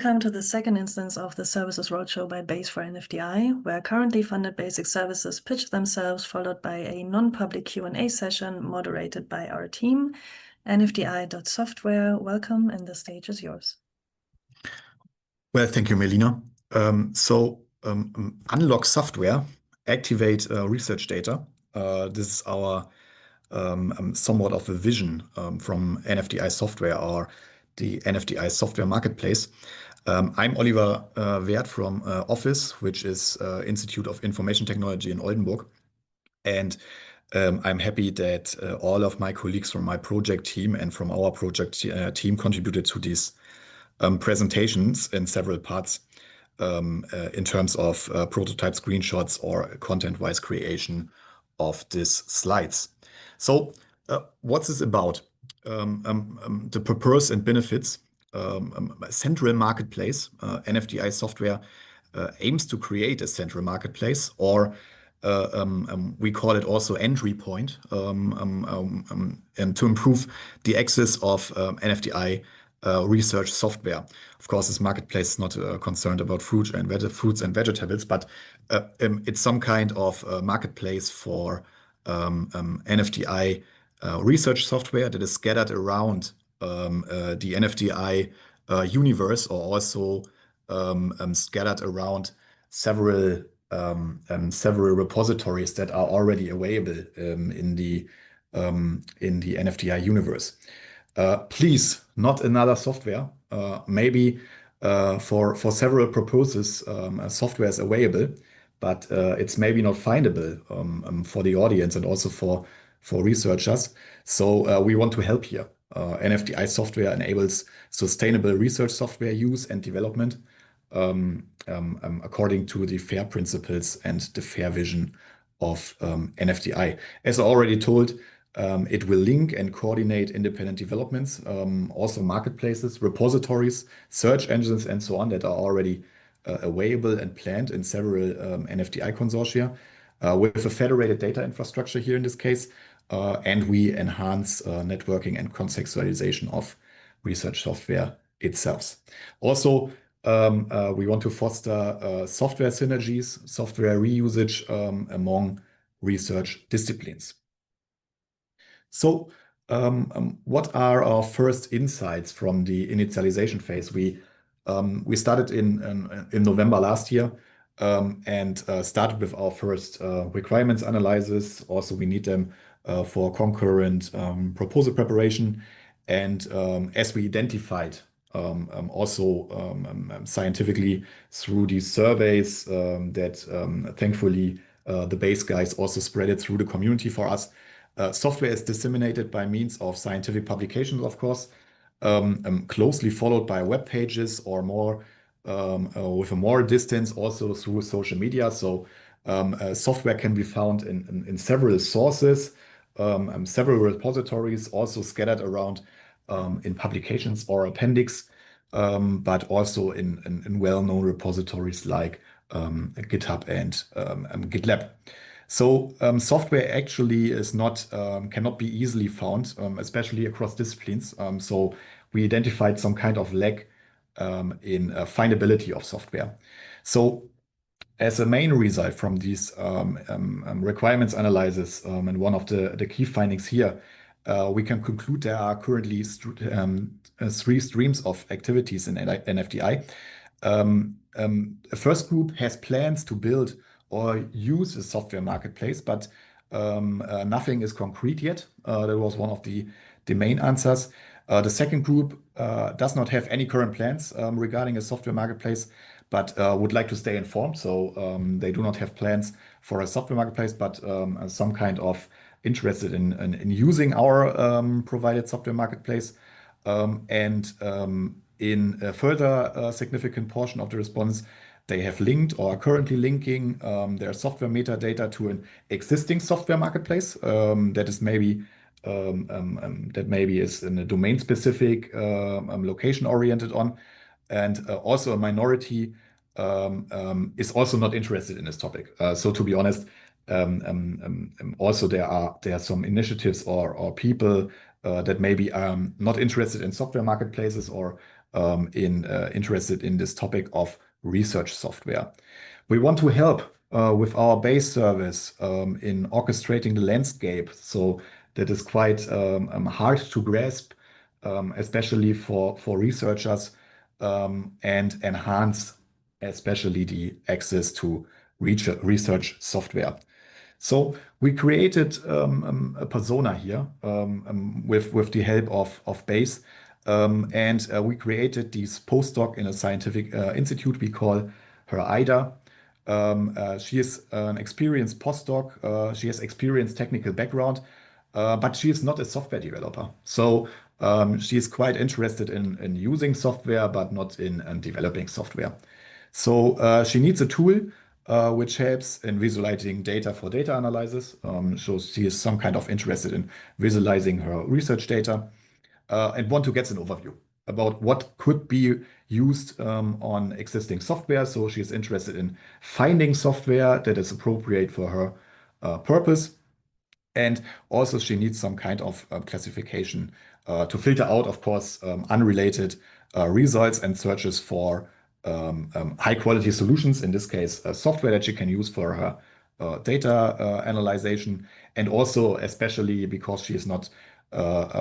Welcome to the second instance of the Services Roadshow by Base4NFDI, where currently funded basic services pitch themselves, followed by a non-public Q&A session moderated by our team. nfdi.software, welcome, and the stage is yours. Well, thank you, Melina. Unlock software, activate research data. This is our somewhat of a vision from NFDI software, or the NFDI software marketplace. I'm Oliver Wert from Office, which is Institute of Information Technology in Oldenburg. And I'm happy that all of my colleagues from my project team and from our project team contributed to these presentations in several parts in terms of prototype screenshots or content-wise creation of these slides. So what's this about? The purpose and benefits. Central marketplace. NFDI software aims to create a central marketplace, or we call it also entry point, and to improve the access of NFDI research software. Of course, this marketplace is not concerned about fruits and vegetables, but it's some kind of marketplace for NFDI research software that is scattered around the NFDI universe, or also scattered around several repositories that are already available in the NFDI universe. Please, not another software. Maybe for several purposes, software is available, but it's maybe not findable for the audience and also for researchers. So we want to help here. NFDI software enables sustainable research software use and development according to the FAIR principles and the FAIR vision of NFDI. As I already told, it will link and coordinate independent developments, also marketplaces, repositories, search engines, and so on that are already available and planned in several NFDI consortia with a federated data infrastructure here in this case. And we enhance networking and contextualization of research software itself. Also, we want to foster software synergies, software reusage among research disciplines. So what are our first insights from the initialization phase? We started in November last year and started with our first requirements analysis. Also, we need them for concurrent proposal preparation. And as we identified also scientifically through these surveys that thankfully the base guys also spread it through the community for us. Software is disseminated by means of scientific publications, of course, closely followed by web pages, or more with a more distance also through social media. So software can be found in several sources, several repositories, also scattered around in publications or appendix, but also in well-known repositories like GitHub and GitLab. So software actually is cannot be easily found, especially across disciplines. So we identified some kind of lag in findability of software. So as a main result from these requirements analysis, and one of the key findings here, we can conclude there are currently three streams of activities in NFDI. The first group has plans to build or use a software marketplace, but nothing is concrete yet. That was one of the main answers. The second group does not have any current plans regarding a software marketplace, but would like to stay informed. So they do not have plans for a software marketplace, but some kind of interested in using our provided software marketplace. And in a further significant portion of the response, they have linked or are currently linking their software metadata to an existing software marketplace that is maybe is in a domain-specific location oriented on, and also a minority is also not interested in this topic. So to be honest, also there are some initiatives or people that maybe not interested in software marketplaces, or interested in this topic of research software. We want to help with our base service in orchestrating the landscape. So that is quite hard to grasp, especially for researchers, and enhance especially the access to research software. So we created a persona here with the help of Base. And we created this postdoc in a scientific institute. We call her Ida. She is an experienced postdoc. She has experienced technical background, but she is not a software developer. So she is quite interested in using software, but not in developing software. So she needs a tool which helps in visualizing data for data analysis. So she is some kind of interested in visualizing her research data and want to get an overview about what could be used on existing software. So she's interested in finding software that is appropriate for her purpose. And also she needs some kind of classification to filter out, of course, unrelated results and searches for high quality solutions, in this case, software that she can use for her data analyzation. And also, especially because she is not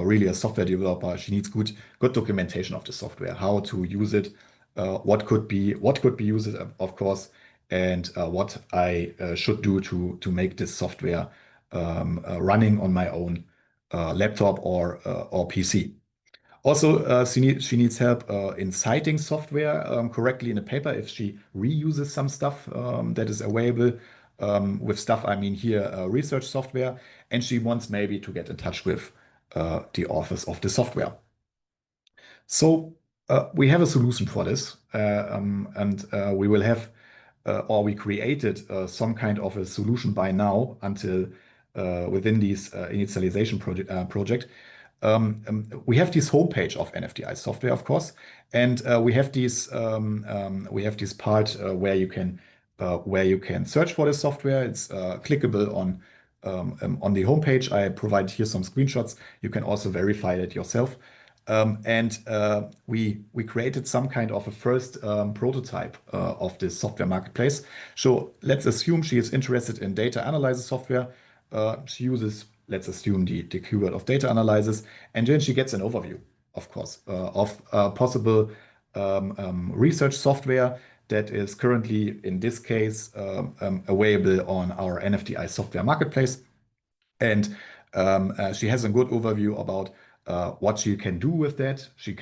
really a software developer, she needs good documentation of the software, how to use it, what could be used, of course, and what I should do to make this software running on my own laptop or PC. Also, she needs help in citing software correctly in a paper if she reuses some stuff that is available. With stuff, I mean here research software, and she wants maybe to get in touch with the authors of the software. So we have a solution for this, and we will have, or we created some kind of a solution by now until within this initialization project. We have this homepage of NFDI software, of course, and we have this part where you can search for the software. It's clickable on the homepage. I provide here some screenshots. You can also verify it yourself. And we created some kind of a first prototype of this software marketplace. So let's assume she is interested in data analysis software. She uses, let's assume, the keyword of data analysis, and then she gets an overview, of course, of possible research software that is currently, in this case, available on our NFDI software marketplace. And she has a good overview about what she can do with that. She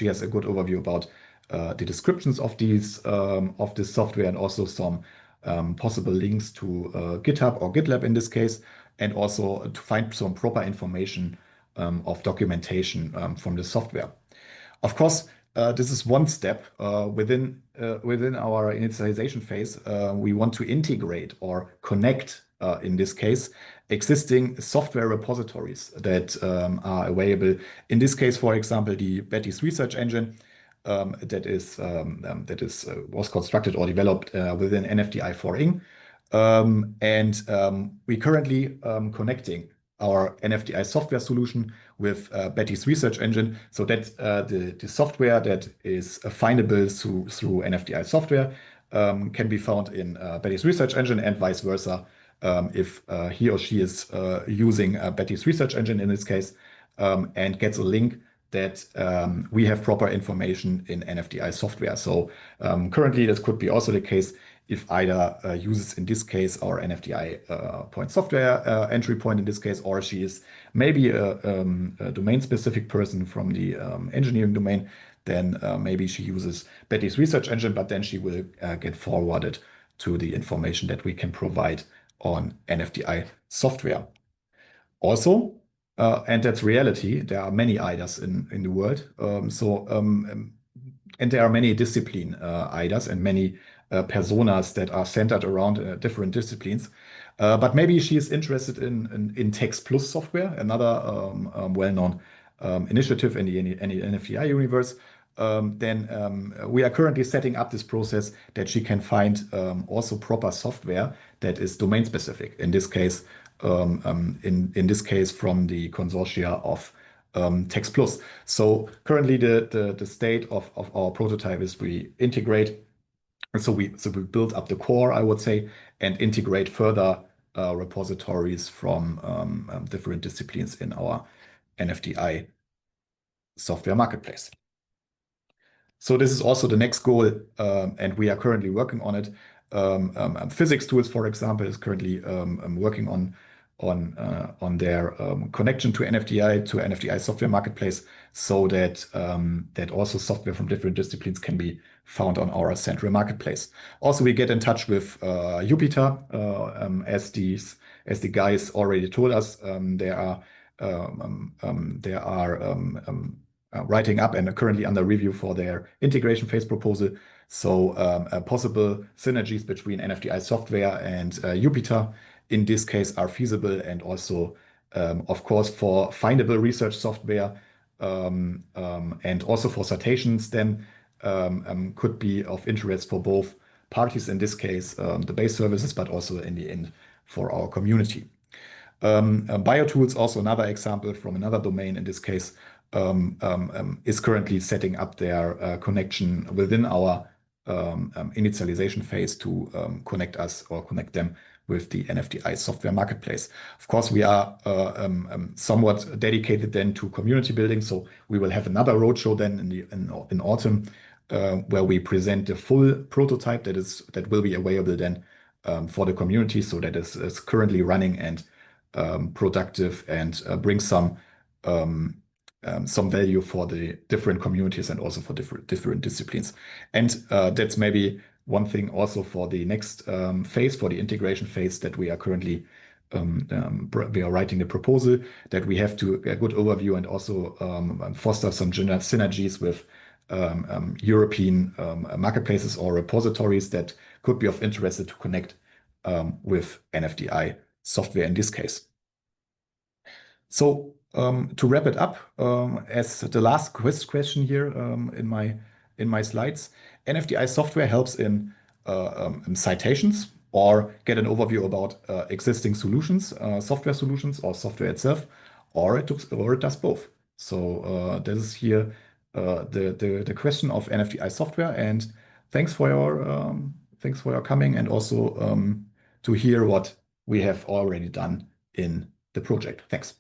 has a good overview about the descriptions of this software, and also some possible links to GitHub or GitLab in this case, and also to find some proper information of documentation from the software. Of course, this is one step within our initialization phase. We want to integrate or connect, in this case, existing software repositories that are available. In this case, for example, the Betty's research engine that was constructed or developed within nfdi.software. And we currently connecting our NFDI software solution with Betty's research engine, so that the software that is findable through NFDI software can be found in Betty's research engine, and vice versa if he or she is using Betty's research engine in this case, and gets a link that we have proper information in NFDI software. So currently this could be also the case if Ida uses, in this case, our NFDI point software entry point in this case, or she is maybe a domain-specific person from the engineering domain, then maybe she uses Betty's research engine, but then she will get forwarded to the information that we can provide on NFDI software. Also, and that's reality, there are many IDAs in the world. And there are many discipline IDAs and many personas that are centered around different disciplines. But maybe she is interested in Text Plus software, another well-known initiative in the NFDI universe. Then we are currently setting up this process that she can find also proper software that is domain specific. In this case, from the consortia of Text Plus. So currently the state of our prototype is we integrate. So we build up the core, I would say, and integrate further repositories from different disciplines in our NFDI software marketplace. So this is also the next goal, and we are currently working on it. Physics Tools, for example, is currently working on their connection to NFDI software marketplace, so that that also software from different disciplines can be found on our central marketplace. Also, we get in touch with Jupyter, as the guys already told us. They are writing up and are currently under review for their integration phase proposal. So possible synergies between NFDI software and Jupyter in this case are feasible, and also, of course, for findable research software and also for citations, then could be of interest for both parties, in this case, the base services, but also in the end for our community. BioTools, also another example from another domain, in this case, is currently setting up their connection within our initialization phase to connect us or connect them with the NFDI software marketplace. Of course, we are somewhat dedicated then to community building, so we will have another roadshow then in autumn where we present the full prototype that will be available then for the community. So that is currently running and productive and brings some value for the different communities and also for different disciplines. And that's maybe one thing also for the next phase, for the integration phase, that we are currently we are writing the proposal, that we have to a good overview and also foster some synergies with European marketplaces or repositories that could be of interest to connect with NFDI software in this case. So to wrap it up, as the last question here in my slides, NFDI software helps in citations or get an overview about existing solutions, software solutions or software itself, or it does both. So this is here the question of NFDI software, and thanks for your coming, and also to hear what we have already done in the project. Thanks.